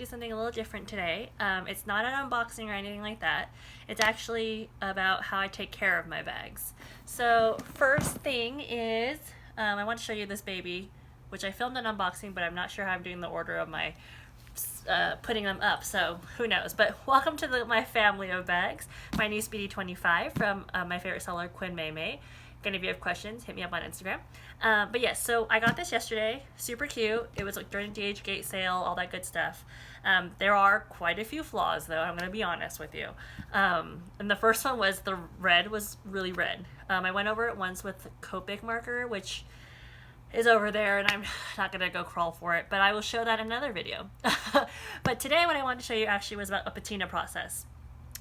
do something a little different today. It's not an unboxing or anything like that. It's actually about how I take care of my bags. So first thing is, I want to show you this baby, which I filmed an unboxing, but I'm not sure how I'm doing the order of my putting them up, so who knows. But welcome to my family of bags. My new Speedy 25 from my favorite seller, Quinn May May. Again, if you have questions, hit me up on Instagram. But yes, so I got this yesterday. Super cute. It was like during the DH sale, all that good stuff. There are quite a few flaws, though. I'm going to be honest with you. And the first one was the red was really red. I went over it once with the Copic marker, which is over there, and I'm not going to go crawl for it, but I will show that in another video. But today what I wanted to show you actually was about a Patina Process.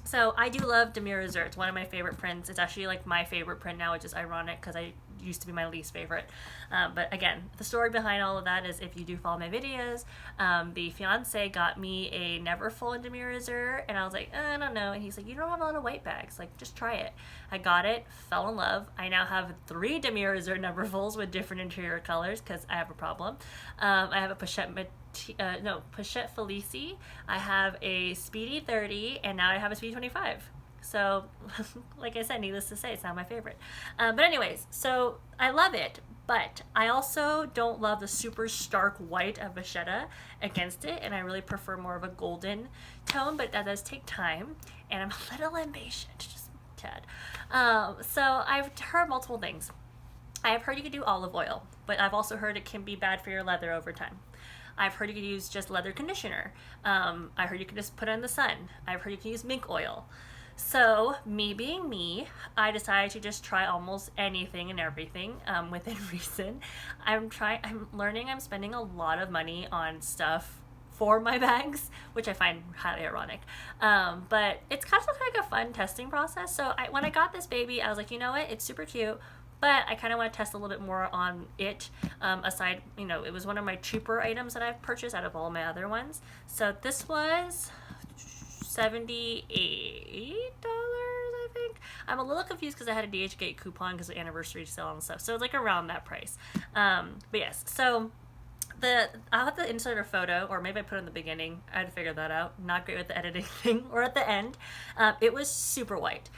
So I do love Demir Azur. It's one of my favorite prints. It's actually like my favorite print now, which is ironic because I used to be my least favorite. But again, the story behind all of that is, if you do follow my videos, the fiance got me a Neverfull in Demir Azur, and I was like, I don't know. And he's like, you don't have a lot of white bags. Like, just try it. I got it, fell in love. I now have 3 Demir Azur Neverfulls with different interior colors because I have a problem. I have a Pochette Felici, I have a Speedy 30, and now I have a Speedy 25. So, like I said, needless to say, it's not my favorite. But anyways, so I love it, but I also don't love the super stark white of Vachetta against it, and I really prefer more of a golden tone, but that does take time, and I'm a little impatient, just a tad. So I've heard multiple things. I have heard you can do olive oil, but I've also heard it can be bad for your leather over time. I've heard you can use just leather conditioner. I heard you can just put it in the sun. I've heard you can use mink oil. So me being me, I decided to just try almost anything and everything within reason. I'm learning I'm spending a lot of money on stuff for my bags, which I find highly ironic. But it's kind of like a fun testing process. So when I got this baby, I was like, you know what? It's super cute. But I kind of want to test a little bit more on it, aside, it was one of my cheaper items that I've purchased out of all my other ones. So this was $78, I think. I'm a little confused because I had a DH coupon because of anniversary sale and stuff. So it's like around that price. But yes, so I'll have to insert a photo, or maybe I put it in the beginning. I had to figure that out. Not great with the editing thing, or at the end. It was super white.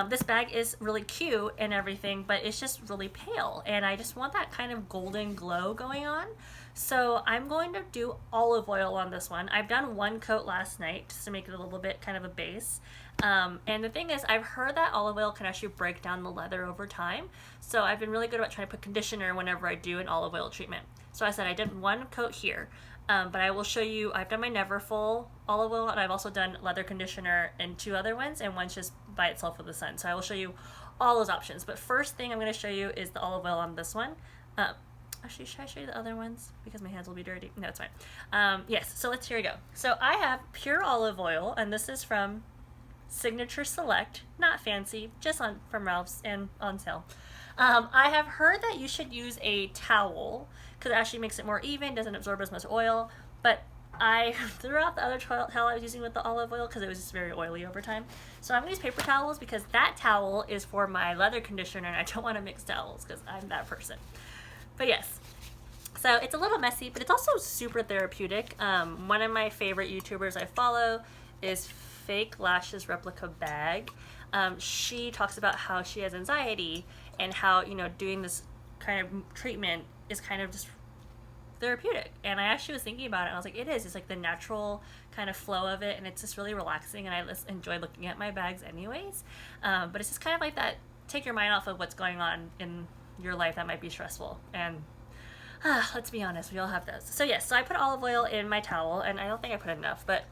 This bag is really cute and everything, but it's just really pale, and I just want that kind of golden glow going on. So I'm going to do olive oil on this one. I've done one coat last night just to make it a little bit kind of a base. And the thing is, I've heard that olive oil can actually break down the leather over time. So I've been really good about trying to put conditioner whenever I do an olive oil treatment. So I said I did one coat here, but I will show you, I've done my Neverfull olive oil, and I've also done leather conditioner in 2 other ones, and one's just by itself with the sun. So I will show you all those options. But first thing I'm going to show you is the olive oil on this one. Actually, should I show you the other ones? Because my hands will be dirty. No, it's fine. Yes, so here we go. So I have pure olive oil, and this is from Signature Select. Not fancy, just from Ralph's and on sale. I have heard that you should use a towel because it actually makes it more even, doesn't absorb as much oil, but I threw out the other towel I was using with the olive oil because it was just very oily over time. So I'm going to use paper towels because that towel is for my leather conditioner, and I don't want to mix towels because I'm that person. But yes, so it's a little messy, but it's also super therapeutic. One of my favorite YouTubers I follow is Fake Lashes Replica Bag. She talks about how she has anxiety and how, doing this kind of treatment is kind of just therapeutic. And I actually was thinking about it, and I was like, it is. It's like the natural kind of flow of it, and it's just really relaxing, and I just enjoy looking at my bags anyways. But it's just kind of like that, take your mind off of what's going on in your life that might be stressful. And let's be honest, we all have those. So yes, so I put olive oil in my towel, and I don't think I put enough, but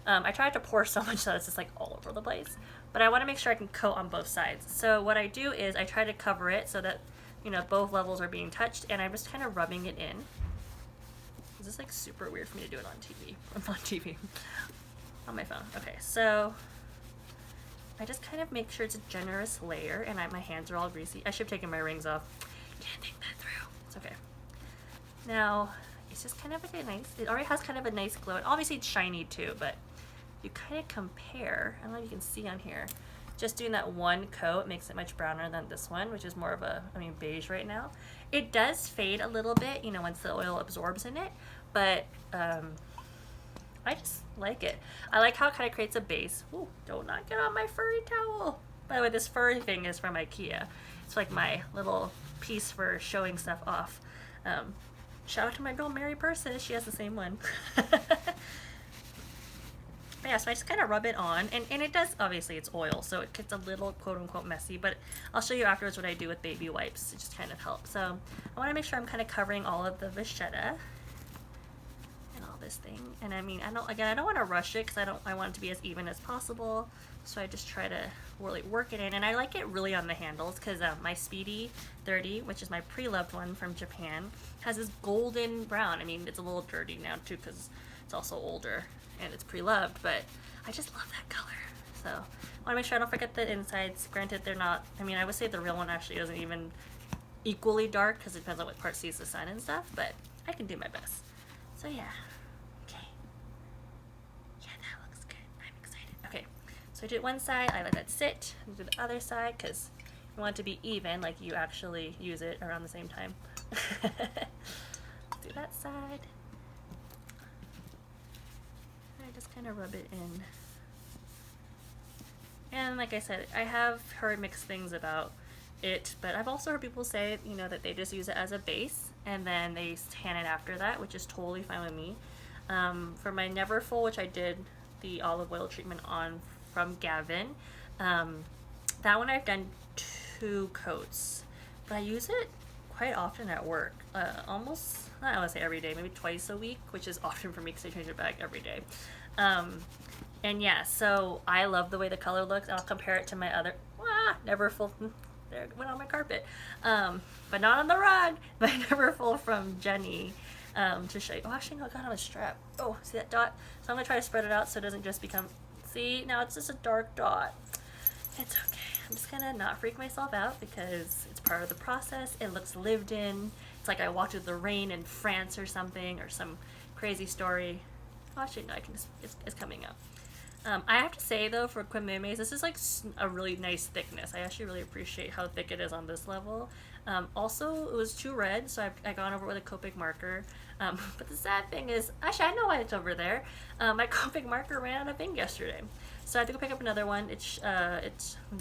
I tried to pour so much that it's just like all over the place. But I want to make sure I can coat on both sides. So what I do is I try to cover it so that, both levels are being touched, and I'm just kind of rubbing it in. This is like super weird for me to do it on TV. On TV. On my phone. Okay, so I just kind of make sure it's a generous layer, and my hands are all greasy. I should have taken my rings off. Didn't think that through. It's okay. Now, it's just kind of like it already has kind of a nice glow. And obviously it's shiny too, but you kind of compare, I don't know if you can see on here, just doing that one coat makes it much browner than this one, which is more of a, beige right now. It does fade a little bit, once the oil absorbs in it, but I just like it. I like how it kind of creates a base. Ooh, do not get on my furry towel. By the way, this furry thing is from IKEA. It's like my little piece for showing stuff off. Shout out to my girl Mary Purses. She has the same one. Yeah, so I just kind of rub it on, and it does, obviously it's oil, so it gets a little quote-unquote messy, but I'll show you afterwards what I do with baby wipes. It just kind of helps. So I want to make sure I'm kind of covering all of the vachetta and all this thing. And I mean, I don't want to rush it because I want it to be as even as possible. So I just try to really work it in, and I like it really on the handles because my Speedy 30, which is my pre-loved one from Japan, has this golden brown. I mean, it's a little dirty now too because it's also older and it's pre-loved, but I just love that color. So I want to make sure I don't forget the insides. Granted, they're not, I mean, I would say the real one actually isn't even equally dark because it depends on what part sees the sun and stuff, but I can do my best. So yeah, okay. Yeah, that looks good. I'm excited. Okay, so I did one side, I let that sit, and do the other side because you want it to be even, like you actually use it around the same time. Do that side. Just kind of rub it in. And like I said, I have heard mixed things about it, but I've also heard people say, you know, that they just use it as a base and then they tan it after that, which is totally fine with me. For my Neverfull, which I did the olive oil treatment on from Gavin, that one I've done 2 coats, but I use it quite often at work, almost, I don't want to say every day, maybe twice a week, which is often for me because I change it back every day. And yeah, so I love the way the color looks. I'll compare it to my other, Neverfull, there it went on my carpet, but not on the rug, my Neverfull from Jenny, to show you. Oh, actually, no, I got on a strap. Oh, see that dot? So I'm going to try to spread it out so it doesn't just become, see, now it's just a dark dot. It's okay. I'm just gonna not freak myself out because it's part of the process. It looks lived in. It's like I walked through the rain in France or something, or some crazy story. Oh, actually, no, I can just, it's coming up. I have to say though, for Quimemes, this is like a really nice thickness. I actually really appreciate how thick it is on this level. Also, it was too red, so I gone over with a Copic marker. But the sad thing is, actually, I know why it's over there. My Copic marker ran out of ink yesterday. So I have to go pick up another one. It's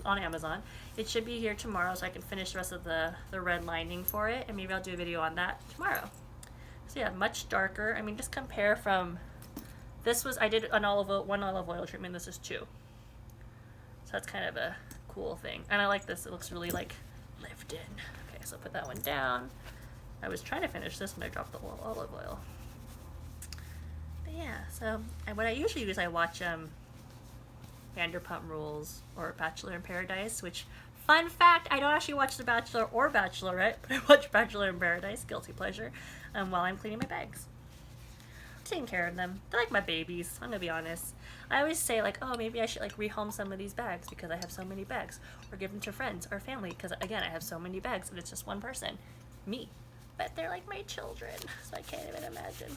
on Amazon. It should be here tomorrow, so I can finish the rest of the red lining for it, and maybe I'll do a video on that tomorrow. So yeah, much darker. I mean, just compare from, this was, I did one olive oil treatment, this is 2. So that's kind of a cool thing. And I like this, it looks really like lived in. Okay, so put that one down. I was trying to finish this when I dropped the olive oil. But yeah, so what I usually do is I watch Vanderpump Rules or Bachelor in Paradise, which, fun fact, I don't actually watch The Bachelor or Bachelorette, but I watch Bachelor in Paradise, guilty pleasure, while I'm cleaning my bags. I'm taking care of them. They're like my babies, I'm gonna be honest. I always say like, oh, maybe I should like rehome some of these bags because I have so many bags, or give them to friends or family because again, I have so many bags and it's just one person, me. But they're like my children, so I can't even imagine.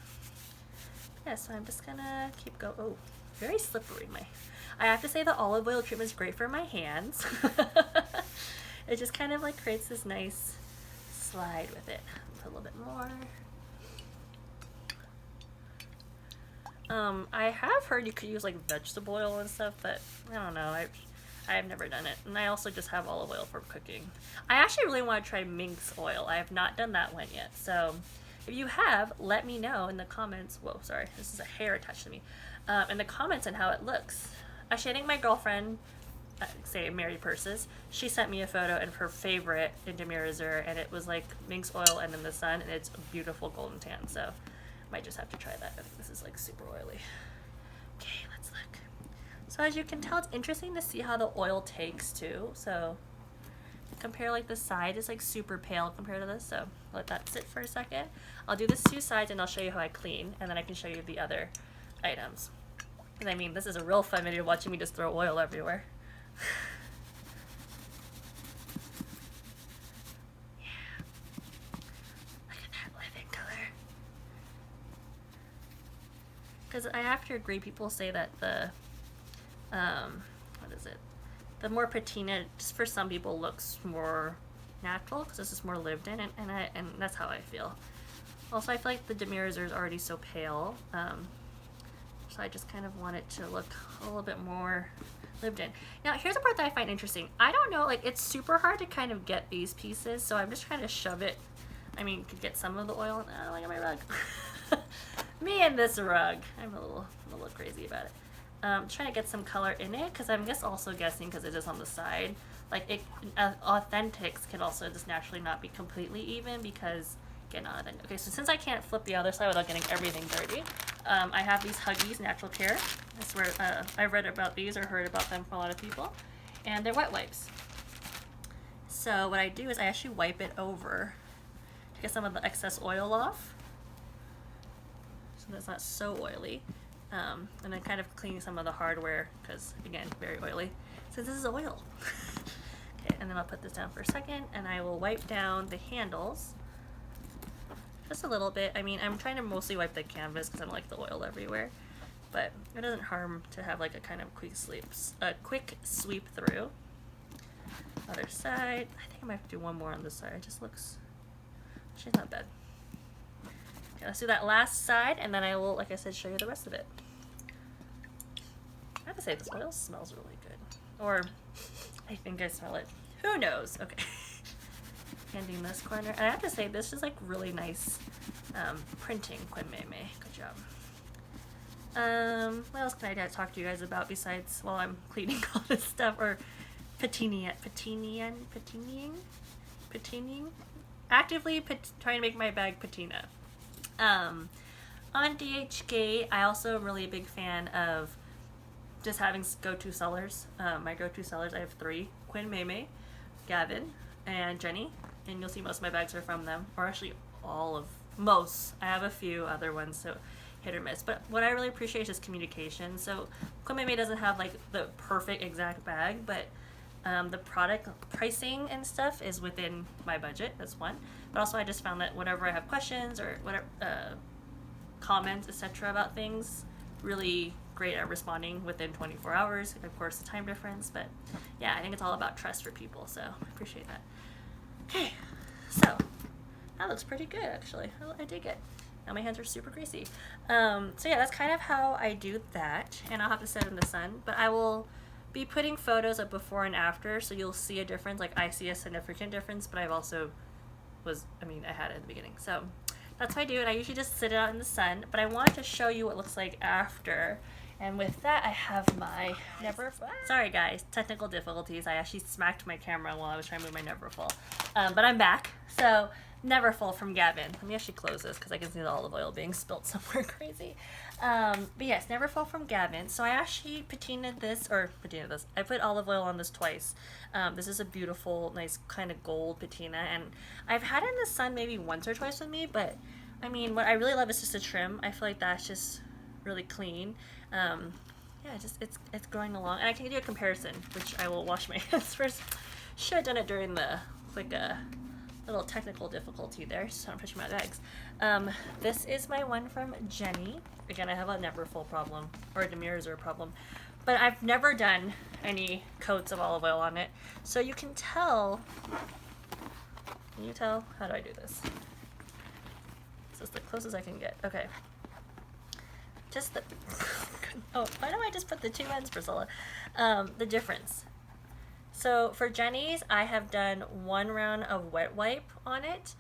Yeah, so I'm just gonna keep going. Oh, very slippery. I have to say the olive oil treatment is great for my hands. It just kind of like creates this nice slide with it. Put a little bit more. I have heard you could use like vegetable oil and stuff, but I don't know. I've never done it, and I also just have olive oil for cooking. I actually really want to try mink's oil. I have not done that one yet, so if you have, let me know in the comments. Whoa, sorry, this is a hair attached to me. In the comments on how it looks. Actually, I think my girlfriend, say Mary Purses, she sent me a photo of her favorite in Demirizer, and it was like mink's oil and in the sun, and it's a beautiful golden tan, so I might just have to try that. I think this is like super oily. Okay, let's look. So as you can tell, it's interesting to see how the oil takes too. So compare like the side is like super pale compared to this, so let that sit for a second. I'll do this 2 sides and I'll show you how I clean, and then I can show you the other items. And I mean, this is a real fun video watching me just throw oil everywhere. Yeah. Look at that living color. Because I have to agree, people say that the what is it? The more patina, just for some people, looks more natural because this is more lived in, and that's how I feel. Also, I feel like the Demirizer is already so pale, So I just kind of want it to look a little bit more lived in. Now here's the part that I find interesting. I don't know, like it's super hard to kind of get these pieces, so I'm just trying to shove it. I mean, you could get some of the oil. Oh, look at my rug. Me and this rug. I'm a little crazy about it. Trying to get some color in it, because I'm also guessing because it is on the side. Like authentics can also just naturally not be completely even because again, okay, so since I can't flip the other side without getting everything dirty, I have these Huggies Natural Care. That's where I've read about these or heard about them from a lot of people, and they're wet wipes. So what I do is I actually wipe it over to get some of the excess oil off, so that's not so oily. And then kind of clean some of the hardware because again, very oily. So this is oil. Okay, and then I'll put this down for a second, and I will wipe down the handles just a little bit. I mean, I'm trying to mostly wipe the canvas because I don't like the oil everywhere, but it doesn't harm to have like a kind of quick sweep through. Other side. I think I might have to do one more on this side. It just looks, she's not bad. Okay, let's do that last side, and then I will, like I said, show you the rest of it. I have to say, this oil smells really good. Or, I think I smell it. Who knows? Okay. Handing this corner. And I have to say, this is like really nice printing, Quinn Mei. Good job. What else can I talk to you guys about besides while I'm cleaning all this stuff? Or patining? Actively trying to make my bag patina. On DHgate, I also am really a big fan of just having go-to sellers. My go-to sellers, I have 3: Quinn Mei, Gavin, and Jenny, and you'll see most of my bags are from them, or actually most. I have a few other ones, so hit or miss. But what I really appreciate is just communication. So Quinn Mei doesn't have like the perfect exact bag, but the product pricing and stuff is within my budget. That's one. But also I just found that whenever I have questions or whatever comments, etc. about things, really great at responding within 24 hours. Of course, the time difference, but yeah, I think it's all about trust for people, so I appreciate that. Okay, so that looks pretty good actually. I dig it. Now my hands are super greasy. So yeah, that's kind of how I do that, and I'll have to set it in the sun, but I will be putting photos of before and after, so you'll see a difference. Like I see a significant difference, but I've also I had it at the beginning. So that's what I do, and I usually just sit it out in the sun, but I wanted to show you what it looks like after. And with that, I have my sorry guys, technical difficulties. I actually smacked my camera while I was trying to move my Neverfull. But I'm back. So Neverfull from Gavin. Let me actually close this because I can see the olive oil being spilt somewhere crazy. But yes, Neverfull from Gavin. So I actually patinaed this. I put olive oil on this twice. This is a beautiful, nice kind of gold patina, and I've had it in the sun maybe once or twice with me, but I mean, what I really love is just the trim. I feel like that's just really clean. Yeah, it's going along, and I can do a comparison, which I will wash my hands first. Should have done it during the little technical difficulty there, so I'm pushing my bags. This is my one from Jenny. Again, I have a Neverfull problem, or a Demirizer problem, but I've never done any coats of olive oil on it, so you can tell. Can you tell? How do I do this? This is the closest I can get. Okay. Just the oh, why don't I just put the two ends, Priscilla? The difference. So for Jenny's, I have done 1 round of wet wipe on it,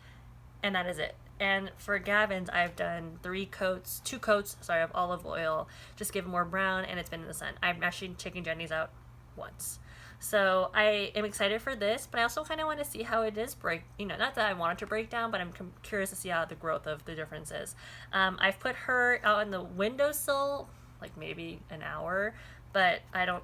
and that is it. And for Gavin's, I've done 2 coats, sorry, of olive oil, just give it more brown, and it's been in the sun. I'm actually taking Jenny's out once. So I am excited for this, but I also kind of want to see how it is not that I want it to break down, but I'm curious to see how the growth of the difference is. I've put her out on the windowsill, like maybe an hour, but I don't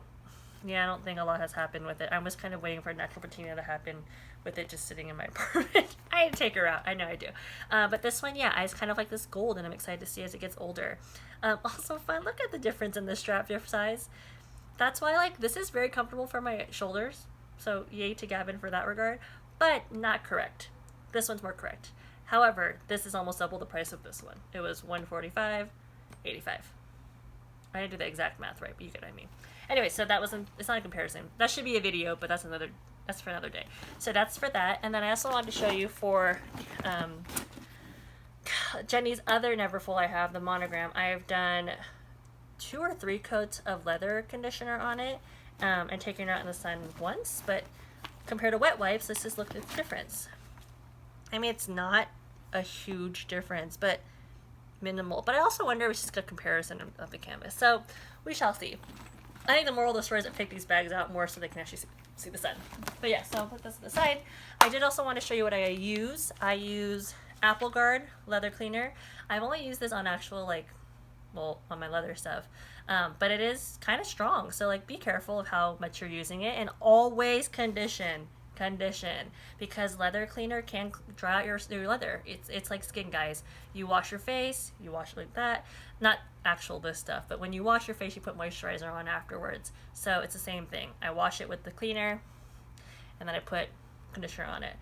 think a lot has happened with it. I'm just kind of waiting for natural patina to happen with it just sitting in my apartment. I need to take her out. I know I do. But this one, yeah, it's kind of like this gold, and I'm excited to see as it gets older. Also fun, look at the difference in the strap size. That's why, this is very comfortable for my shoulders. So yay to Gavin for that regard, but not correct. This one's more correct. However, this is almost double the price of this one. It was $145.85. I didn't do the exact math right, but you get what I mean. Anyway, so it's not a comparison. That should be a video, but that's for another day. So that's for that. And then I also wanted to show you for Jenny's other Neverfull I have, the monogram. I have done 2 or 3 coats of leather conditioner on it, and taking it out in the sun once, but compared to wet wipes, let's just look at the difference. I mean, it's not a huge difference, but minimal. But I also wonder if it's just a comparison of the canvas. So we shall see. I think the moral of the story is to take these bags out more so they can actually see the sun. But yeah, so I'll put this to the side. I did also want to show you what I use. I use Apple Guard leather cleaner. I've only used this on actual, like, well, on my leather stuff. But it is kind of strong. So, like, be careful of how much you're using it. And always condition, because leather cleaner can dry out your leather. It's like skin, guys. You wash your face, you wash it like that. Not actual this stuff, but when you wash your face, you put moisturizer on afterwards. So it's the same thing. I wash it with the cleaner, and then I put conditioner on it.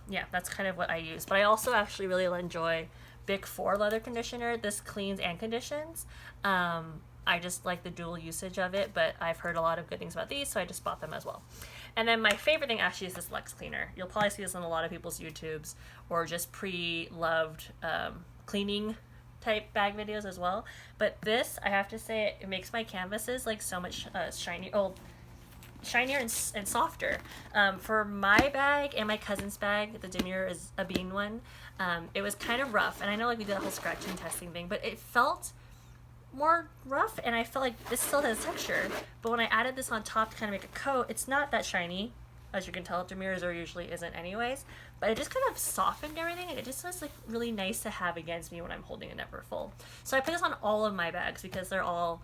Yeah, that's kind of what I use. But I also actually really enjoy Bic 4 leather conditioner. This cleans and conditions. I just like the dual usage of it, but I've heard a lot of good things about these, so I just bought them as well. And then my favorite thing actually is this Lex cleaner. You'll probably see this on a lot of people's YouTubes or just pre-loved cleaning type bag videos as well. But this, I have to say, it makes my canvases like so much shinier and softer. For my bag and my cousin's bag, the Demure is a bean one, it was kind of rough. And I know, like, we did a whole scratching testing thing, but it felt more rough, and I felt like this still has texture, but when I added this on top to kind of make a coat, it's not that shiny, as you can tell. Demures are usually isn't anyways, but it just kind of softened everything, and it just was like really nice to have against me when I'm holding a never full. So I put this on all of my bags because they're all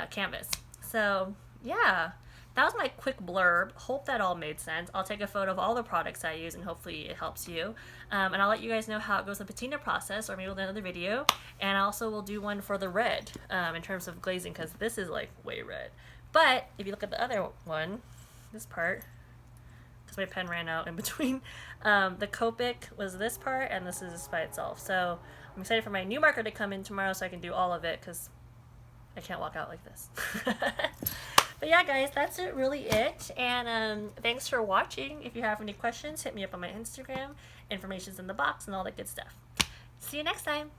canvas. So yeah, that was my quick blurb. Hope that all made sense. I'll take a photo of all the products I use, and hopefully it helps you. And I'll let you guys know how it goes in the Patina process, or maybe we'll do another video. And also we'll do one for the red in terms of glazing, because this is like way red. But if you look at the other one, this part, because my pen ran out in between, the Copic was this part, and this is by itself. So I'm excited for my new marker to come in tomorrow so I can do all of it, because I can't walk out like this. But yeah, guys, that's really it. And thanks for watching. If you have any questions, hit me up on my Instagram. Information's in the box and all that good stuff. See you next time.